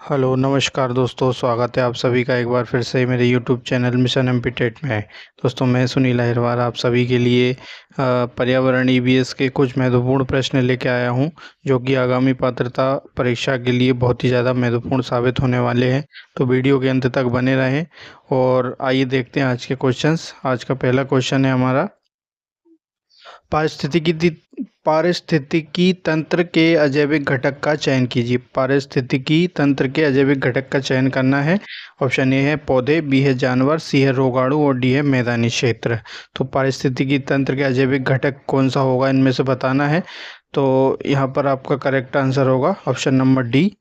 Hello नमस्कार दोस्तों, स्वागत है आप सभी का एक बार फिर से मेरे YouTube channel mission MP TET में। दोस्तों, मैं सुनील अहिरवार आप सभी के लिए पर्यावरण ईवीएस के कुछ महत्वपूर्ण प्रश्न लेके आया हूं, जो कि आगामी पात्रता परीक्षा के लिए बहुत ही ज़्यादा महत्वपूर्ण साबित होने वाले हैं। तो वीडियो के अंत तक बने रहें और आइए देखते हैं आज के क्वेश्चंस। आज का पहला क्वेश्चन है हमारा, पारिस्थितिकी पारिस्थितिकी तंत्र के अजैविक घटक का चयन कीजिए। पारिस्थितिकी तंत्र के अजैविक घटक का चयन करना है। ऑप्शन ए है पौधे, बी है जानवर, सी है रोगाणु और डी है मैदानी क्षेत्र। तो पारिस्थितिकी तंत्र के अजैविक घटक कौन सा होगा, इनमें से बताना है। तो यहाँ पर आपका करेक्ट आंसर होगा ऑप्शन नंबर डी,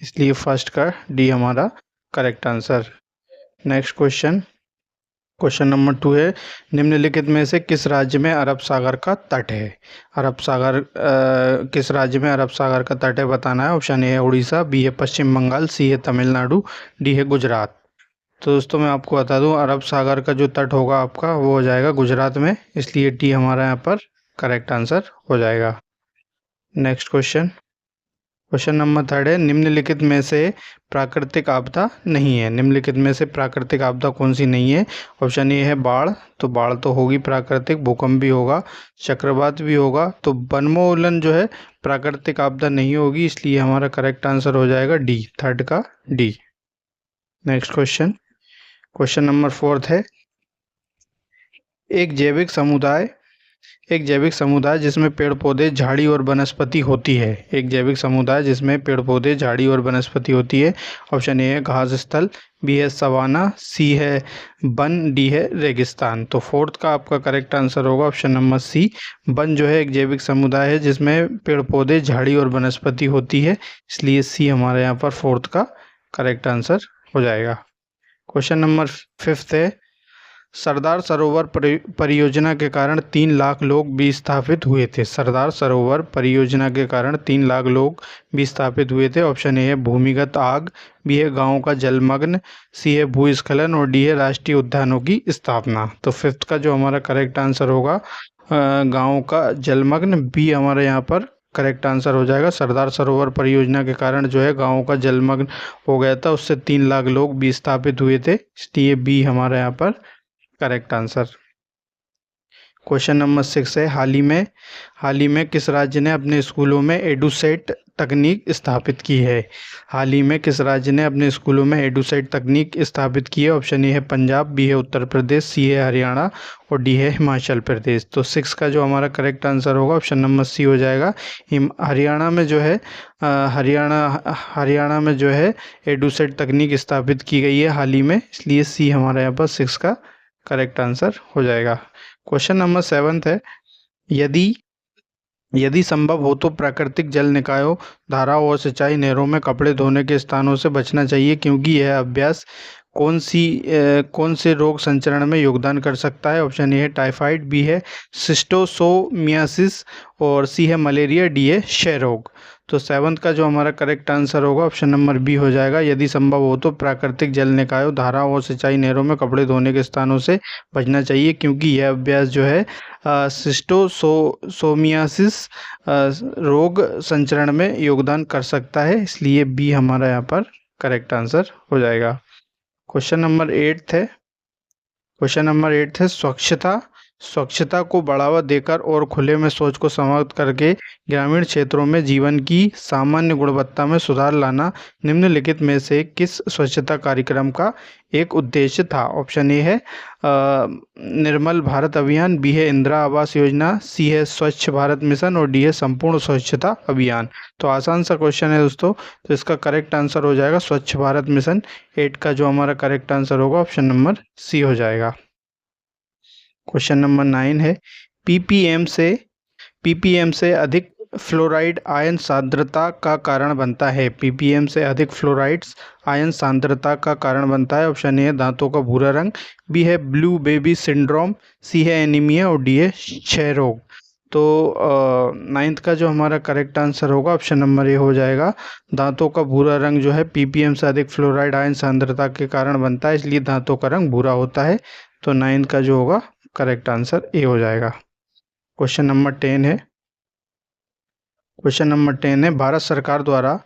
इसलिए फर्स्ट का डी हमारा correct answer. Next question, question number 2 है, निम्नलिखित में से किस राज्य में अरब सागर का तट है। अरब सागर किस राज्य में अरब सागर का तट है बताना है। ऑप्शन ए है उड़ीसा, बी है पश्चिम बंगाल, सी है तमिलनाडु, डी है गुजरात। तो दोस्तों, मैं आपको बता दूं, अरब सागर का जो तट होगा आपका वो हो जाएगा गुजरात में, इसलिए डी हमारा यहाँ पर करेक्ट आंसर हो जाएगा। नेक्स्ट क्वेश्चन, क्वेश्चन नंबर 3 है, निम्नलिखित में से प्राकृतिक आपदा नहीं है। निम्नलिखित में से प्राकृतिक आपदा कौन सी नहीं है। ऑप्शन ए है बाढ़, तो बाढ़ तो होगी प्राकृतिक, भूकंप भी होगा, चक्रवात भी होगा। तो वनोन्मूलन जो है प्राकृतिक आपदा नहीं होगी, इसलिए हमारा करेक्ट आंसर हो जाएगा डी, थर्ड का D. Next question, question number 4 है, एक जैविक समुदाय एक जैविक समुदाय जिसमें पेड़ पौधे झाड़ी और वनस्पति होती है। एक जैविक समुदाय जिसमें पेड़ पौधे झाड़ी और वनस्पति होती है। ऑप्शन ए है घास स्थल, बी है सवाना, सी है वन, डी है रेगिस्तान। तो फोर्थ का आपका करेक्ट आंसर होगा ऑप्शन नंबर सी, वन जो है एक जैविक समुदाय है जिसमें पेड़ पौधे झाड़ी और वनस्पति होती है, इसलिए सी हमारे यहाँ पर फोर्थ का करेक्ट आंसर हो जाएगा। क्वेश्चन नंबर 5 है, सरदार सरोवर परियोजना के कारण 3 लाख लोग विस्थापित हुए थे। सरदार सरोवर परियोजना के कारण 3 लाख लोग विस्थापित हुए थे। ऑप्शन ए है भूमिगत आग, बी है गांवों का जलमग्न, सी है भूस्खलन और डी है राष्ट्रीय उद्यानों की स्थापना। तो फिफ्थ का जो हमारा करेक्ट आंसर होगा गांवों का जलमग्न, बी हमारे यहाँ पर करेक्ट आंसर हो जाएगा। सरदार सरोवर परियोजना के कारण जो है गांवों का जलमग्न हो गया था, उससे 3 लाख लोग विस्थापित हुए थे, इसलिए बी हमारे यहाँ पर करेक्ट आंसर। क्वेश्चन नंबर 6 है, हाल ही में किस राज्य ने अपने स्कूलों में एडुसेट तकनीक स्थापित की है। हाल ही में किस राज्य ने अपने स्कूलों में एडुसेट तकनीक स्थापित की है। ऑप्शन ए है पंजाब, बी है उत्तर प्रदेश, सी है हरियाणा और डी है हिमाचल प्रदेश। तो 6 का जो हमारा करेक्ट आंसर होगा ऑप्शन नंबर सी हो जाएगा। हरियाणा में जो है हरियाणा में जो है एडुसेट तकनीक स्थापित की गई है हाल ही में, इसलिए सी हमारे यहाँ पर 6 का करेक्ट आंसर हो जाएगा। क्वेश्चन नंबर 7 है, यदि यदि संभव हो तो प्राकृतिक जल निकायों, धाराओं और सिंचाई नहरों में कपड़े धोने के स्थानों से बचना चाहिए, क्योंकि यह अभ्यास कौन से रोग संचरण में योगदान कर सकता है। ऑप्शन ए है टाइफाइड, बी है सिस्टोसोमियासिस और सी है मलेरिया, डी है क्षय रोग। तो 7 का जो हमारा करेक्ट आंसर होगा ऑप्शन नंबर बी हो जाएगा। यदि संभव हो तो प्राकृतिक जल निकायों, धाराओं और सिंचाई नहरों में कपड़े धोने के स्थानों से बचना चाहिए, क्योंकि यह अभ्यास जो है सिस्टोसोमियासिस रोग संचरण में योगदान कर सकता है, इसलिए बी हमारा यहाँ पर करेक्ट आंसर हो जाएगा। क्वेश्चन नंबर 8 है, स्वच्छता को बढ़ावा देकर और खुले में शौच को समाप्त करके ग्रामीण क्षेत्रों में जीवन की सामान्य गुणवत्ता में सुधार लाना निम्नलिखित में से किस स्वच्छता कार्यक्रम का एक उद्देश्य था। ऑप्शन ए है निर्मल भारत अभियान, बी है इंदिरा आवास योजना, सी है स्वच्छ भारत मिशन और डी है संपूर्ण स्वच्छता अभियान। तो आसान सा क्वेश्चन है दोस्तों, तो इसका करेक्ट आंसर हो जाएगा स्वच्छ भारत मिशन। 8 का जो हमारा करेक्ट आंसर होगा ऑप्शन नंबर सी हो जाएगा। क्वेश्चन नंबर 9 है, पीपीएम से अधिक फ्लोराइड आयन सांद्रता का कारण बनता है। पीपीएम से अधिक फ्लोराइड्स आयन सांद्रता का कारण बनता है। ऑप्शन ए है दांतों का भूरा रंग, बी है ब्लू बेबी सिंड्रोम, सी है एनीमिया और डी है क्षय रोग। तो 9th का जो हमारा करेक्ट आंसर होगा ऑप्शन नंबर ए हो जाएगा। दांतों का भूरा रंग जो है पीपीएम से अधिक फ्लोराइड आयन सांद्रता के कारण बनता है, इसलिए दांतों का रंग भूरा होता है। तो 9th का जो होगा करेक्ट आंसर ए हो जाएगा। क्वेश्चन नंबर 10 है, भारत सरकार द्वारा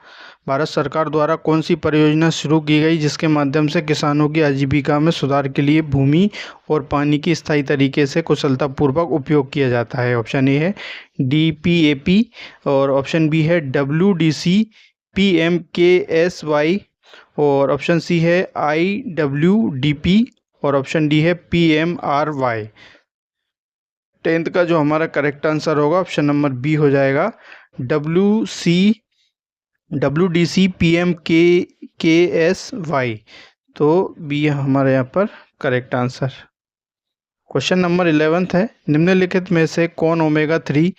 भारत सरकार द्वारा कौन सी परियोजना शुरू की गई जिसके माध्यम से किसानों की आजीविका में सुधार के लिए भूमि और पानी की स्थायी तरीके से कुशलतापूर्वक उपयोग किया जाता है? ऑप्शन ए है DPAP, और ऑप्शन बी है WDC, PMKSY, और ऑप्शन सी है IWDP, और ऑप्शन डी है PMRY। 10th का जो हमारा करेक्ट आंसर होगा ऑप्शन नंबर बी हो जाएगा, WDC PMKSY। तो बी हमारे यहाँ पर करेक्ट आंसर। क्वेश्चन नंबर 11 है, निम्नलिखित में से कौन ओमेगा 3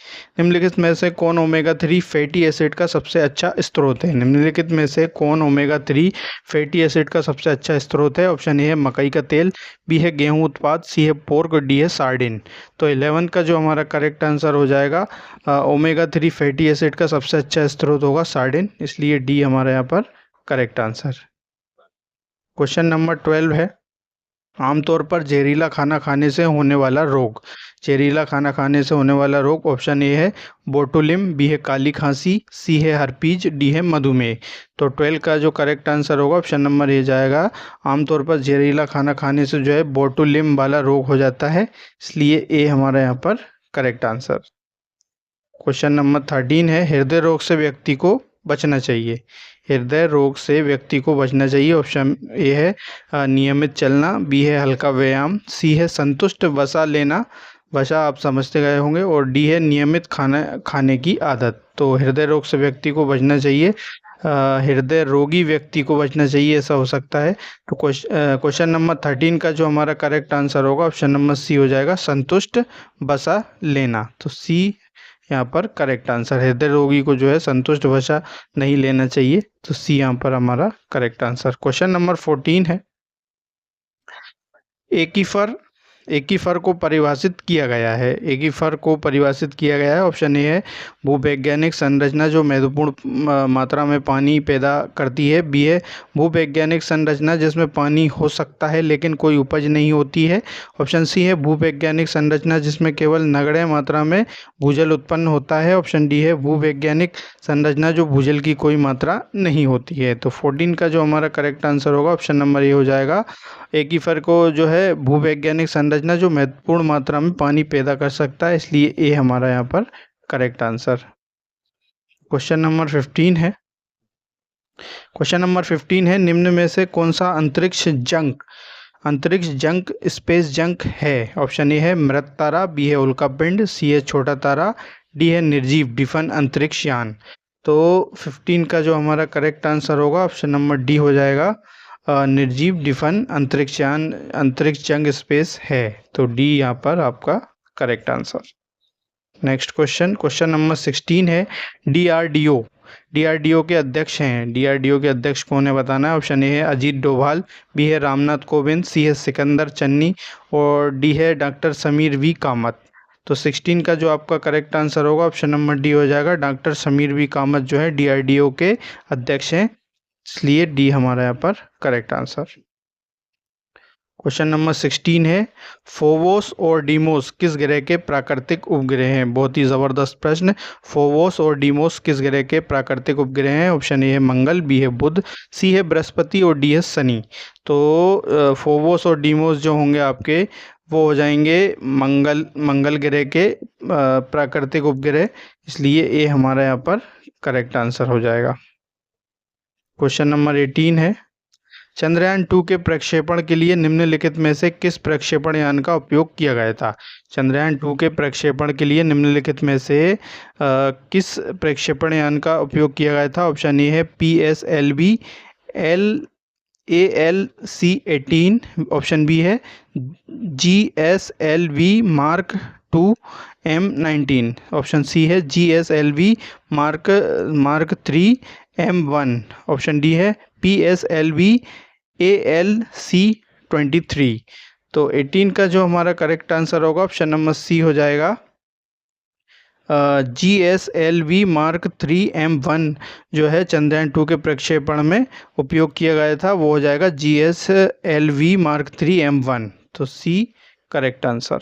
फैटी एसिड का सबसे अच्छा स्रोत है? निम्नलिखित में से कौन ओमेगा 3 फैटी एसिड का सबसे अच्छा स्रोत है? ऑप्शन ए है मकई का तेल, बी है गेहूं उत्पाद, सी है पोर्क, और डी है सार्डिन। तो 11 का जो हमारा करेक्ट आंसर हो जाएगा, ओमेगा 3 फैटी एसिड का सबसे अच्छा स्रोत होगा सार्डिन, इसलिए डी हमारे यहाँ पर करेक्ट आंसर। क्वेश्चन नंबर 12 है, आमतौर पर जहरीला खाना खाने से होने वाला रोग। जहरीला खाना खाने से होने वाला रोग, ऑप्शन ए है बोटुलिम, बी है काली खांसी, सी है हर्पीज, डी है मधुमेह। तो 12 का जो करेक्ट आंसर होगा ऑप्शन नंबर ए जाएगा, आमतौर पर जहरीला खाना खाने से जो है बोटुलिम वाला रोग हो जाता है, इसलिए ए हमारा यहाँ पर करेक्ट आंसर। क्वेश्चन नंबर 13 है, हृदय रोग से व्यक्ति को बचना चाहिए। हृदय रोग से व्यक्ति को बचना चाहिए, ऑप्शन ए है नियमित चलना, बी है हल्का व्यायाम, सी है संतुष्ट वसा लेना, वसा आप समझते गए होंगे, और डी है नियमित खाने की आदत। तो हृदय रोग से व्यक्ति को बचना चाहिए, हृदय रोगी व्यक्ति को बचना चाहिए, ऐसा हो सकता है। तो क्वेश्चन नंबर 13 का जो हमारा करेक्ट आंसर होगा ऑप्शन नंबर सी हो जाएगा, संतुष्ट वसा लेना। तो सी यहाँ पर करेक्ट आंसर, हृदय रोगी को जो है संतुष्ट वसा नहीं लेना चाहिए, तो सी यहाँ पर हमारा करेक्ट आंसर। क्वेश्चन नंबर 14 है, एकीफर को परिभाषित किया गया है। एकीफर को परिभाषित किया गया है, ऑप्शन ए है भूवैज्ञानिक संरचना जो महत्वपूर्ण मात्रा में पानी पैदा करती है, बी है भूवैज्ञानिक संरचना जिसमें पानी हो सकता है लेकिन कोई उपज नहीं होती है, ऑप्शन सी है भूवैज्ञानिक संरचना जिसमें केवल नगण्य मात्रा में भूजल उत्पन्न होता है, ऑप्शन डी है भूवैज्ञानिक संरचना जो भूजल की कोई मात्रा नहीं होती है। तो 14 का जो हमारा करेक्ट आंसर होगा ऑप्शन नंबर ए हो जाएगा, एकीफर को जो है भूवैज्ञानिक संरचना जो महत्वपूर्ण मात्रा में पानी पैदा कर सकता है, इसलिए ए हमारा यहाँ पर करेक्ट आंसर। क्वेश्चन नंबर 15 है, निम्न में से कौन सा अंतरिक्ष जंक स्पेस जंक है? ऑप्शन ए है मृत तारा, बी है उल्कापिंड, सी है छोटा तारा, डी है निर्जीव डिफन अंतरिक्ष यान। तो 15 का जो हमारा करेक्ट आंसर होगा ऑप्शन नंबर डी हो जाएगा, निर्जीव डिफन अंतरिक्ष जंग स्पेस है। तो डी यहाँ पर आपका correct answer. Next question number 16 है, डीआरडीओ के अध्यक्ष हैं। डीआरडीओ के अध्यक्ष कौन है बताना है, ऑप्शन ए है अजीत डोभाल, बी है रामनाथ कोविंद, सी है सिकंदर चन्नी, और डी है डॉक्टर समीर वी कामत। तो 16 का जो आपका करेक्ट आंसर होगा ऑप्शन नंबर डी हो जाएगा, डॉक्टर समीर वी कामत जो है डीआरडीओ के अध्यक्ष हैं, इसलिए डी हमारा यहाँ पर करेक्ट आंसर। क्वेश्चन नंबर 16 है, फोवोस और डीमोस किस ग्रह के प्राकृतिक उपग्रह हैं? बहुत ही ज़बरदस्त प्रश्न। फोवोस और डीमोस किस ग्रह के प्राकृतिक उपग्रह हैं? ऑप्शन ए है मंगल, बी है बुध, सी है बृहस्पति, और डी है शनि। तो फोवोस और डीमोस जो होंगे आपके वो हो जाएंगे मंगल ग्रह के प्राकृतिक उपग्रह, इसलिए ए हमारा यहाँ पर करेक्ट आंसर हो जाएगा। क्वेश्चन नंबर 18 है, चंद्रयान 2 के प्रक्षेपण के लिए निम्नलिखित में से किस प्रक्षेपण यान का उपयोग किया गया था? चंद्रयान 2 के प्रक्षेपण के लिए निम्नलिखित में से किस प्रक्षेपण यान का उपयोग किया गया था? ऑप्शन ए है PSLV ALC-18, ऑप्शन बी है GSLV Mark 2 M19, option C है GSLV Mark 3 M1, option D है PSLV ALC-23। तो 18 का जो हमारा करेक्ट आंसर होगा ऑप्शन नंबर सी हो जाएगा, GSLV Mark 3 M1 जो है चंद्रयान 2 के प्रक्षेपण में उपयोग किया गया था, वो हो जाएगा GSLV Mark 3 M1। तो C correct answer.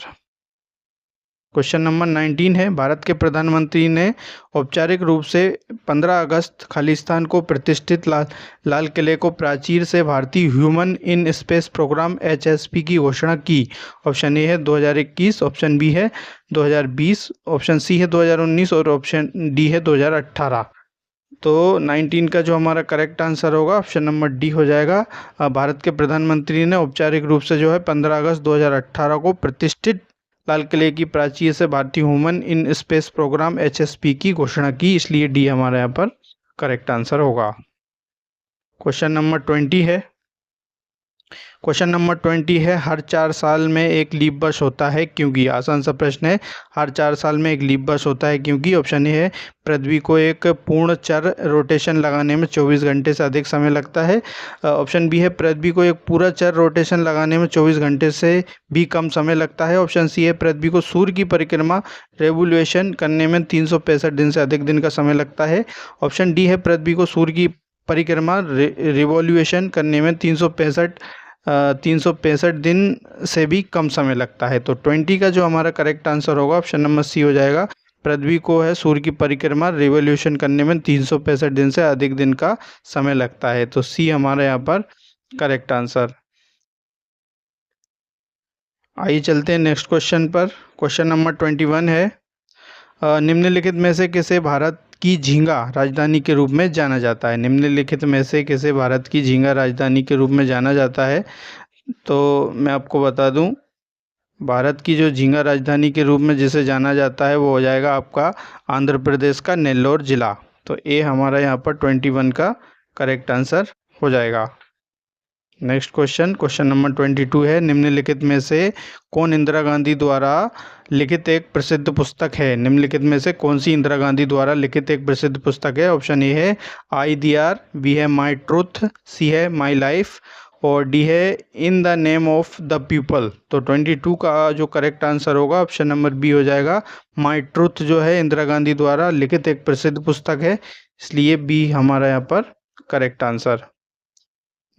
Question number 19 है, भारत के प्रधानमंत्री ने औपचारिक रूप से 15 अगस्त खालिस्तान को प्रतिष्ठित लाल किले को प्राचीर से भारतीय human in space program HSP की घोषणा की। ऑप्शन ए है 2021, ऑप्शन बी है 2020, ऑप्शन सी है 2019 और ऑप्शन डी है 2018। तो 19 का जो हमारा करेक्ट आंसर होगा ऑप्शन नंबर डी हो जाएगा। भारत के प्रधानमंत्री ने औपचारिक रूप से जो है 15 अगस्त 2018 को प्रतिष्ठित लाल किले की प्राचीर से भारतीय human in space program HSP की घोषणा की, इसलिए डी हमारे यहाँ पर करेक्ट आंसर होगा। क्वेश्चन नंबर 20 है, क्वेश्चन नंबर 20 है, हर 4 साल में एक लीप वर्ष होता है क्योंकि। आसान सा प्रश्न है, हर 4 साल में एक लीप वर्ष होता है क्योंकि। ऑप्शन ए है, पृथ्वी को एक पूर्ण चर रोटेशन लगाने में 24 घंटे से अधिक समय लगता है। ऑप्शन बी है, पृथ्वी को एक पूरा चर रोटेशन लगाने में 24 घंटे से भी कम समय लगता है। ऑप्शन सी है, पृथ्वी को सूर्य की परिक्रमा रेवोल्यूशन करने में 365 दिन से अधिक दिन का समय लगता है। ऑप्शन डी है, पृथ्वी को सूर्य की परिक्रमा रिवॉल्यूशन करने में 365 दिन से भी कम समय लगता है। तो 20 का जो हमारा करेक्ट आंसर होगा ऑप्शन नंबर सी हो जाएगा। पृथ्वी को है सूर्य की परिक्रमा रिवॉल्यूशन करने में 365 दिन से अधिक दिन का समय लगता है। तो सी हमारे यहाँ पर करेक्ट आंसर। आइए चलते हैं नेक्स्ट क्वेश्चन पर। क्वेश्चन नंबर 21 है, निम्नलिखित में से किसे भारत की झींगा राजधानी के रूप में जाना जाता है। निम्नलिखित में से किसे भारत की झींगा राजधानी के रूप में जाना जाता है। तो मैं आपको बता दूं, भारत की जो झींगा राजधानी के रूप में जिसे जाना जाता है वो हो जाएगा आपका आंध्र प्रदेश का नेल्लोर जिला। तो ए हमारा यहाँ पर 21 का करेक्ट आंसर हो जाएगा। नेक्स्ट क्वेश्चन, क्वेश्चन नंबर 22 है, निम्नलिखित में से कौन इंदिरा गांधी द्वारा लिखित एक प्रसिद्ध पुस्तक है। निम्नलिखित में से कौन सी इंदिरा गांधी द्वारा लिखित एक प्रसिद्ध पुस्तक है। ऑप्शन ए है IDR, बी है माई ट्रूथ, सी है माई लाइफ और डी है in the name of the people. तो 22 का जो करेक्ट आंसर होगा ऑप्शन नंबर बी हो जाएगा। माई ट्रूथ जो है इंदिरा गांधी द्वारा लिखित एक प्रसिद्ध पुस्तक है, इसलिए बी हमारा यहाँ पर correct answer.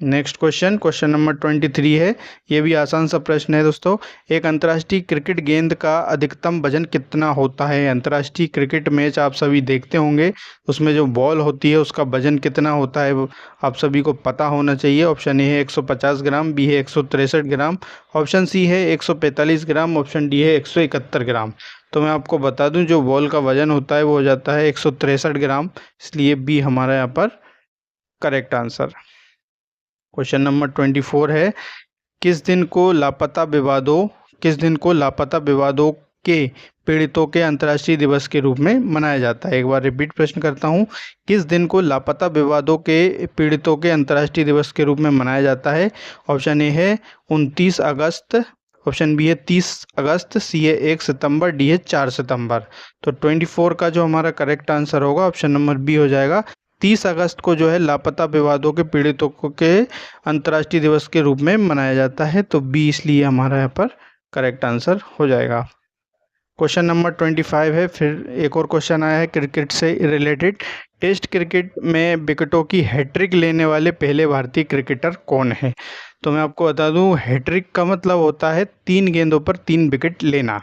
Next question, question number 23 है, ये भी आसान सा प्रश्न है दोस्तों। एक अंतर्राष्ट्रीय क्रिकेट गेंद का अधिकतम वजन कितना होता है। अंतर्राष्ट्रीय क्रिकेट मैच आप सभी देखते होंगे, उसमें जो बॉल होती है उसका वजन कितना होता है वो आप सभी को पता होना चाहिए। ऑप्शन ए है 150 ग्राम, बी है 163 ग्राम, ऑप्शन सी है 145 ग्राम, ऑप्शन डी है 171 ग्राम। तो मैं आपको बता दूं, जो बॉल का वजन होता है वो हो जाता है 163 ग्राम, इसलिए बी हमारा यहाँ पर करेक्ट आंसर। क्वेश्चन नंबर 24 है, किस दिन को लापता विवादों के पीड़ितों के अंतर्राष्ट्रीय दिवस के रूप में मनाया जाता है। एक बार रिपीट प्रश्न करता हूँ, किस दिन को लापता विवादों के पीड़ितों के अंतर्राष्ट्रीय दिवस के रूप में मनाया जाता है। ऑप्शन ए है 29 अगस्त, ऑप्शन बी है 30 अगस्त, सी है 1 सितंबर, डी है 4 सितंबर। तो 24 का जो हमारा करेक्ट आंसर होगा ऑप्शन नंबर बी हो जाएगा। 30 अगस्त को जो है लापता विवादों के पीड़ितों के अंतर्राष्ट्रीय दिवस के रूप में मनाया जाता है। तो बी इसलिए हमारा यहाँ पर करेक्ट आंसर हो जाएगा। क्वेश्चन नंबर 25 है, फिर एक और क्वेश्चन आया है क्रिकेट से रिलेटेड। टेस्ट क्रिकेट में विकेटों की हैट्रिक लेने वाले पहले भारतीय क्रिकेटर कौन है। तो मैं आपको बता दूं, हैट्रिक का मतलब होता है 3 गेंदों पर 3 विकेट लेना।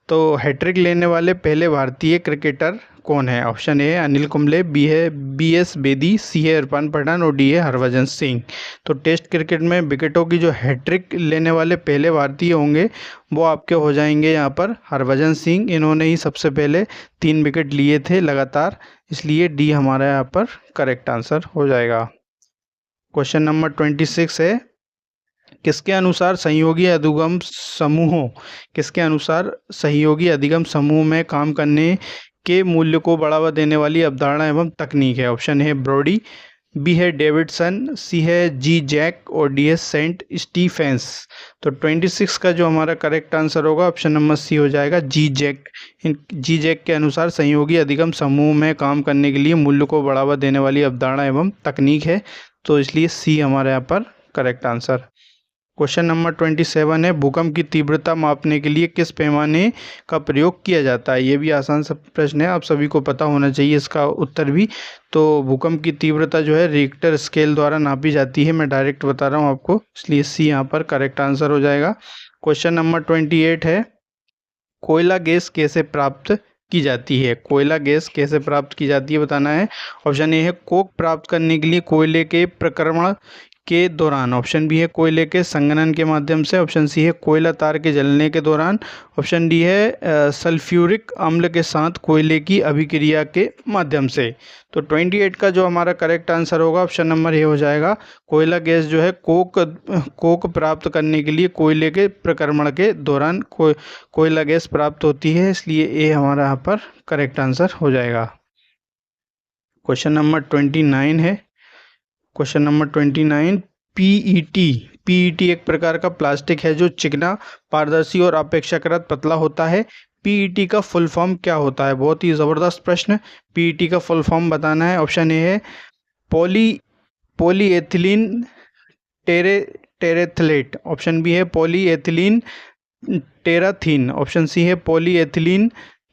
तो हैट्रिक लेने वाले पहले भारतीय क्रिकेटर कौन है। ऑप्शन ए है अनिल कुंबले, बी है BS बेदी, सी है इरफान पठान और डी है हरभजन सिंह। तो टेस्ट क्रिकेट में विकेटों की जो हैट्रिक लेने वाले पहले भारतीय होंगे वो आपके हो जाएंगे यहाँ पर हरभजन सिंह। इन्होंने ही सबसे पहले 3 विकेट लिए थे लगातार, इसलिए डी हमारा यहाँ पर करेक्ट आंसर हो जाएगा। क्वेश्चन नंबर 26 है, किसके अनुसार सहयोगी अधिगम समूह में काम करने के मूल्य को बढ़ावा देने वाली अवधारणा एवं तकनीक है। ऑप्शन है ब्रोडी, बी है डेविडसन, सी है जी जैक और डी है सेंट स्टीफेंस। तो 26 का जो हमारा करेक्ट आंसर होगा ऑप्शन नंबर सी हो जाएगा जी जैक। जी जैक के अनुसार सहयोगी अधिगम समूह में काम करने के लिए मूल्य को बढ़ावा देने वाली अवधारणा एवं तकनीक है, तो इसलिए सी हमारे यहाँ पर करेक्ट आंसर। क्वेश्चन नंबर 27 है, भूकंप की तीव्रता मापने के लिए किस पैमाने का प्रयोग किया जाता है। ये भी आसान सा प्रश्न है, आप सभी को पता होना चाहिए इसका उत्तर भी। तो भूकंप की तीव्रता जो है रिक्टर स्केल द्वारा नापी जाती है, मैं डायरेक्ट बता रहा हूँ आपको, इसलिए सी यहाँ पर करेक्ट आंसर हो जाएगा। क्वेश्चन नंबर 28 है, कोयला गैस कैसे प्राप्त की जाती है? कोयला गैस कैसे प्राप्त की जाती है बताना है। ऑप्शन ए है कोक प्राप्त करने के लिए कोयले के प्रक्रमण के दौरान। ऑप्शन बी है कोयले के संघनन के माध्यम से। ऑप्शन सी है कोयला तार के जलने के दौरान। ऑप्शन डी है सल्फ्यूरिक अम्ल के साथ कोयले की अभिक्रिया के माध्यम से। तो 28 का जो हमारा करेक्ट आंसर होगा ऑप्शन नंबर ए हो जाएगा। कोयला गैस जो है कोक प्राप्त करने के लिए कोयले के प्रक्रमण के दौरान कोयला गैस प्राप्त होती है, इसलिए ए हमारा यहाँ पर करेक्ट आंसर हो जाएगा। क्वेश्चन नंबर 29 है। क्वेश्चन नंबर 29, पीईटी एक प्रकार का प्लास्टिक है जो चिकना, पारदर्शी और अपेक्षाकृत पतला होता है। पीईटी का फुल फॉर्म क्या होता है? बहुत ही ज़बरदस्त प्रश्न। पीईटी का फुल फॉर्म बताना है। ऑप्शन ए है पॉलीएथिलीन टेरेथलेट। ऑप्शन बी है पॉलीएथिलीन टेराथीन। ऑप्शन सी है पॉलीएथिलीन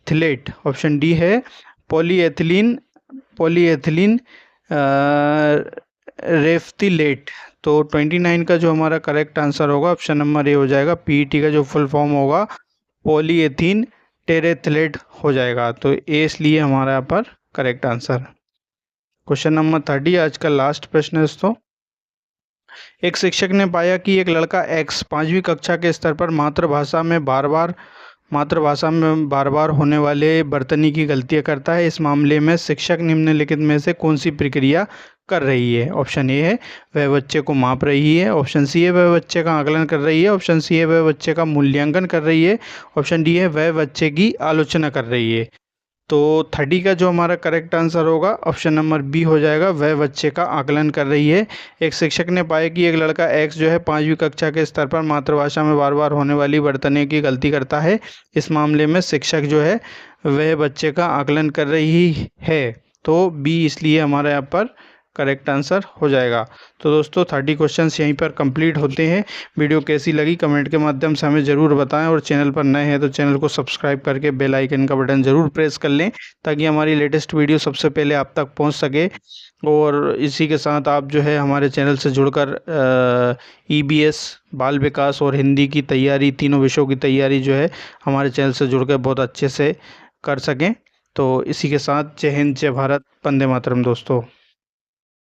थिलेट। ऑप्शन डी है पॉलीएथिलीन रेफ्थिलेट। तो 29 का जो हमारा करेक्ट आंसर होगा ऑप्शन नंबर ए हो जाएगा। पीईटी का जो फुल फॉर्म होगा पॉलीएथीन टेरेथलेट हो जाएगा। तो ए इसलिए हमारा यहाँ पर करेक्ट आंसर। क्वेश्चन नंबर 30 आज का लास्ट प्रश्न है दोस्तों। एक शिक्षक ने पाया कि एक लड़का एक्स 5वीं कक्षा के स्तर पर मातृभाषा में बार बार होने वाले वर्तनी की गलतियां करता है। इस मामले में शिक्षक निम्नलिखित में से कौन सी प्रक्रिया कर रही है? ऑप्शन ए है वह बच्चे को माप रही है। ऑप्शन सी है वह बच्चे का आकलन कर रही है। ऑप्शन सी है वह बच्चे का मूल्यांकन कर रही है। ऑप्शन डी है वह बच्चे की आलोचना कर रही है। तो 30 का जो हमारा करेक्ट आंसर होगा ऑप्शन नंबर बी हो जाएगा, वह बच्चे का आकलन कर रही है। एक शिक्षक ने पाया कि एक लड़का एक्स जो है 5वीं कक्षा के स्तर पर मातृभाषा में बार बार होने वाली वर्तनी की गलती करता है। इस मामले में शिक्षक जो है वह बच्चे का आकलन कर रही है। तो बी इसलिए हमारा यहाँ पर करेक्ट आंसर हो जाएगा। तो दोस्तों 30 क्वेश्चंस यहीं पर कंप्लीट होते हैं। वीडियो कैसी लगी कमेंट के माध्यम से हमें ज़रूर बताएं, और चैनल पर नए हैं तो चैनल को सब्सक्राइब करके बेल आइकन का बटन ज़रूर प्रेस कर लें ताकि हमारी लेटेस्ट वीडियो सबसे पहले आप तक पहुंच सके। और इसी के साथ आप जो है हमारे चैनल से जुड़कर EBS, बाल विकास और हिंदी की तैयारी, तीनों विषयों की तैयारी जो है हमारे चैनल से जुड़कर बहुत अच्छे से कर सकें। तो इसी के साथ जय हिंद, जय भारत, वंदे मातरम दोस्तों।